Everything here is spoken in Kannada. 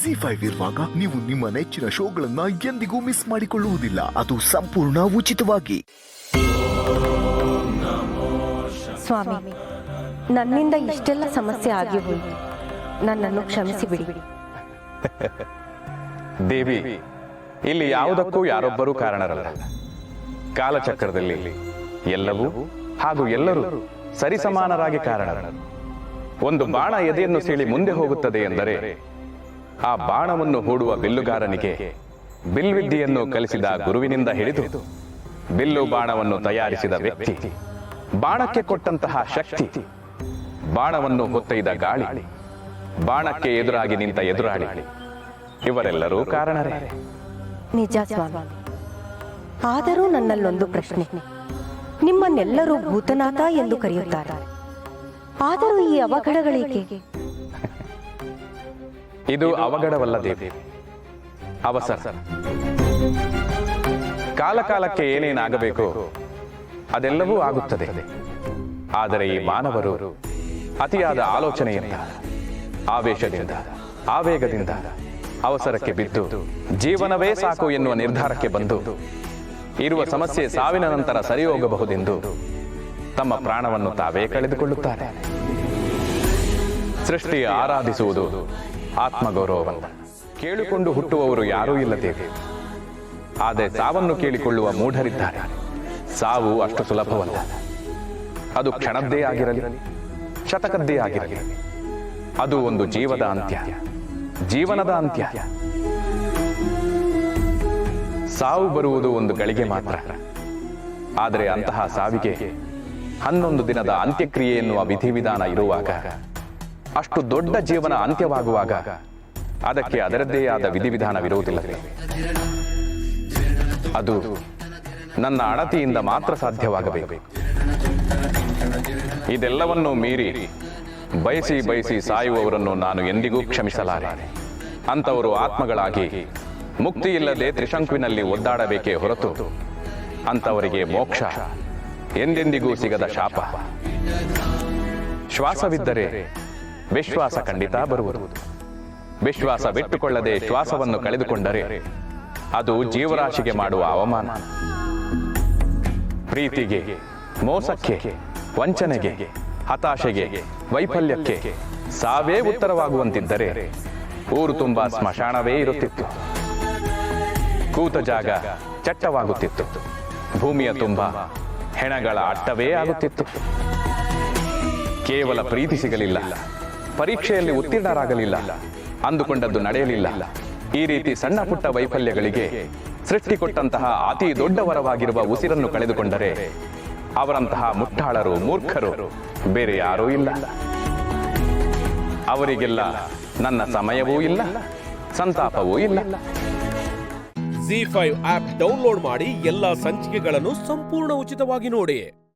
ZEE5 ಇರುವಾಗ ನೀವು ನಿಮ್ಮ ನೆಚ್ಚಿನ ಶೋಗಳನ್ನ ಎಂದಿಗೂ ಮಿಸ್ ಮಾಡಿಕೊಳ್ಳುವುದಿಲ್ಲ. ಅದು ಸಂಪೂರ್ಣ ಉಚಿತವಾಗಿ. ಸ್ವಾಮಿ, ನನ್ನಿಂದ ಇಷ್ಟೆಲ್ಲ ಸಮಸ್ಯೆ ಆಗಿ ಹೋಯಿತು. ನನ್ನನ್ನು ಕ್ಷಮಿಸಿ ಬಿಡಿ. ದೇವಿ, ಇಲ್ಲಿ ಯಾವುದಕ್ಕೂ ಯಾರೊಬ್ಬರೂ ಕಾರಣರಲ್ಲ. ಕಾಲಚಕ್ರದಲ್ಲಿ ಎಲ್ಲವೂ ಹಾಗೂ ಎಲ್ಲರೂ ಸರಿಸಮಾನರಾಗಿ ಕಾರಣರು. ಒಂದು ಬಾಣ ಎದೆಯನ್ನು ಸೀಳಿ ಮುಂದೆ ಹೋಗುತ್ತದೆ ಎಂದರೆ ಆ ಬಾಣವನ್ನು ಹೂಡುವ ಬಿಲ್ಲುಗಾರನಿಗೆ ಬಿಲ್ವಿದ್ಯೆಯನ್ನು ಕಲಿಸಿದ ಗುರುವಿನಿಂದ ಹಿಡಿದು ಬಿಲ್ಲು ಬಾಣವನ್ನು ತಯಾರಿಸಿದ ವ್ಯಕ್ತಿ, ಬಾಣಕ್ಕೆ ಕೊಟ್ಟಂತಹ ಶಕ್ತಿ, ಬಾಣವನ್ನು ಹೊತ್ತೊಯ್ದ ಗಾಳಿ, ಬಾಣಕ್ಕೆ ಎದುರಾಗಿ ನಿಂತ ಎದುರಾಳಿ, ಇವರೆಲ್ಲರೂ ಕಾರಣರೇ. ನಿಜ ಸ್ವಾಮಿ. ಆದರೂ ನನ್ನಲ್ಲೊಂದು ಪ್ರಶ್ನೆ. ನಿಮ್ಮನ್ನೆಲ್ಲರೂ ಭೂತನಾಥ ಎಂದು ಕರೆಯುತ್ತಾರೆ. ಆದರೂ ಈ ಅವಘಡಗಳೇಕೆ? ಇದು ಅವಘಡವಲ್ಲ ದೇವಿ, ಅವಸರ. ಕಾಲಕಾಲಕ್ಕೆ ಏನೇನಾಗಬೇಕೋ ಅದೆಲ್ಲವೂ ಆಗುತ್ತದೆ. ಆದರೆ ಈ ಮಾನವರು ಅತಿಯಾದ ಆಲೋಚನೆಯಿಂದ, ಆವೇಶದಿಂದ, ಆವೇಗದಿಂದ ಅವಸರಕ್ಕೆ ಬಿದ್ದು ಜೀವನವೇ ಸಾಕು ಎನ್ನುವ ನಿರ್ಧಾರಕ್ಕೆ ಬಂದು ಇರುವ ಸಮಸ್ಯೆ ಸಾವಿನ ನಂತರ ಸರಿ ಹೋಗಬಹುದೆಂದು ತಮ್ಮ ಪ್ರಾಣವನ್ನು ತಾವೇ ಕಳೆದುಕೊಳ್ಳುತ್ತಾರೆ. ಸೃಷ್ಟಿಯ ಆರಾಧಿಸುವುದು ಆತ್ಮಗೌರವವಲ್ಲ. ಕೇಳಿಕೊಂಡು ಹುಟ್ಟುವವರು ಯಾರೂ ಇಲ್ಲದೇವೆ. ಆದರೆ ಸಾವನ್ನು ಕೇಳಿಕೊಳ್ಳುವ ಮೂಢರಿದ್ದಾರೆ. ಸಾವು ಅಷ್ಟು ಸುಲಭವಲ್ಲ. ಅದು ಕ್ಷಣದ್ದೇ ಆಗಿರಲಿ, ಶತಕದ್ದೇ ಆಗಿರಲಿ, ಅದು ಒಂದು ಜೀವದ ಅಂತ್ಯ, ಜೀವನದ ಅಂತ್ಯ. ಸಾವು ಬರುವುದು ಒಂದು ಗಳಿಗೆ ಮಾತ್ರ. ಆದರೆ ಅಂತಹ ಸಾವಿಗೆ 11 ದಿನದ ಅಂತ್ಯಕ್ರಿಯೆ ಎನ್ನುವ ವಿಧಿವಿಧಾನ ಇರುವಾಗ, ಅಷ್ಟು ದೊಡ್ಡ ಜೀವನ ಅಂತ್ಯವಾಗುವಾಗ ಅದಕ್ಕೆ ಅದರದ್ದೇ ಆದ ವಿಧಿವಿಧಾನವಿರುವುದಿಲ್ಲವೇ? ಅದು ನನ್ನ ಅಣತಿಯಿಂದ ಮಾತ್ರ ಸಾಧ್ಯವಾಗಬೇಕು. ಇದೆಲ್ಲವನ್ನೂ ಮೀರಿ ಬಯಸಿ ಬಯಸಿ ಸಾಯುವವರನ್ನು ನಾನು ಎಂದಿಗೂ ಕ್ಷಮಿಸಲಾರೆ. ಅಂತವರು ಆತ್ಮಗಳಾಗಿ ಮುಕ್ತಿ ಇಲ್ಲದೆ ತ್ರಿಶಂಕುವಿನಲ್ಲಿ ಒದ್ದಾಡಬೇಕೇ ಹೊರತು ಅಂತವರಿಗೆ ಮೋಕ್ಷ ಎಂದೆಂದಿಗೂ ಸಿಗದ ಶಾಪ. ಶ್ವಾಸವಿದ್ದರೆ ವಿಶ್ವಾಸ ಖಂಡಿತ ಬರುವುದು. ವಿಶ್ವಾಸ ಬಿಟ್ಟುಕೊಳ್ಳದೆ ಶ್ವಾಸವನ್ನು ಕಳೆದುಕೊಂಡರೆ ಅದು ಜೀವರಾಶಿಗೆ ಮಾಡುವ ಅವಮಾನ. ಪ್ರೀತಿಗೆ, ಮೋಸಕ್ಕೆ, ವಂಚನೆಗೆ, ಹತಾಶೆಗೆ, ವೈಫಲ್ಯಕ್ಕೆ ಸಾವೇ ಉತ್ತರವಾಗುವಂತಿದ್ದರೆ ಊರು ತುಂಬಾ ಸ್ಮಶಾನವೇ ಇರುತ್ತಿತ್ತು. ಕೂತ ಜಾಗ ಚಟ್ಟವಾಗುತ್ತಿತ್ತು. ಭೂಮಿಯ ತುಂಬ ಹೆಣಗಳ ಅಟ್ಟವೇ ಆಗುತ್ತಿತ್ತು. ಕೇವಲ ಪ್ರೀತಿ ಸಿಗಲಿಲ್ಲ, ಪರೀಕ್ಷೆಯಲ್ಲಿ ಉತ್ತೀರ್ಣರಾಗಲಿಲ್ಲ, ಅಂದುಕೊಂಡದ್ದು ನಡೆಯಲಿಲ್ಲ. ಈ ರೀತಿ ಸಣ್ಣ ಪುಟ್ಟ ವೈಫಲ್ಯಗಳಿಗೆ ಸೃಷ್ಟಿ ಕೊಟ್ಟಂತಹ ಅತಿ ದೊಡ್ಡ ವರವಾಗಿರುವ ಉಸಿರನ್ನು ಕಳೆದುಕೊಂಡರೆ ಅವರಂತಹ ಮುಟ್ಟಾಳರು, ಮೂರ್ಖರು ಬೇರೆ ಯಾರೂ ಇಲ್ಲ. ಅವರಿಗೆಲ್ಲ ನನ್ನ ಸಮಯವೂ ಇಲ್ಲ, ಸಂತಾಪವೂ ಇಲ್ಲ. ZEE5 ಆಪ್ ಡೌನ್ಲೋಡ್ ಮಾಡಿ ಎಲ್ಲಾ ಸಂಚಿಕೆಗಳನ್ನು ಸಂಪೂರ್ಣ ಉಚಿತವಾಗಿ ನೋಡಿ.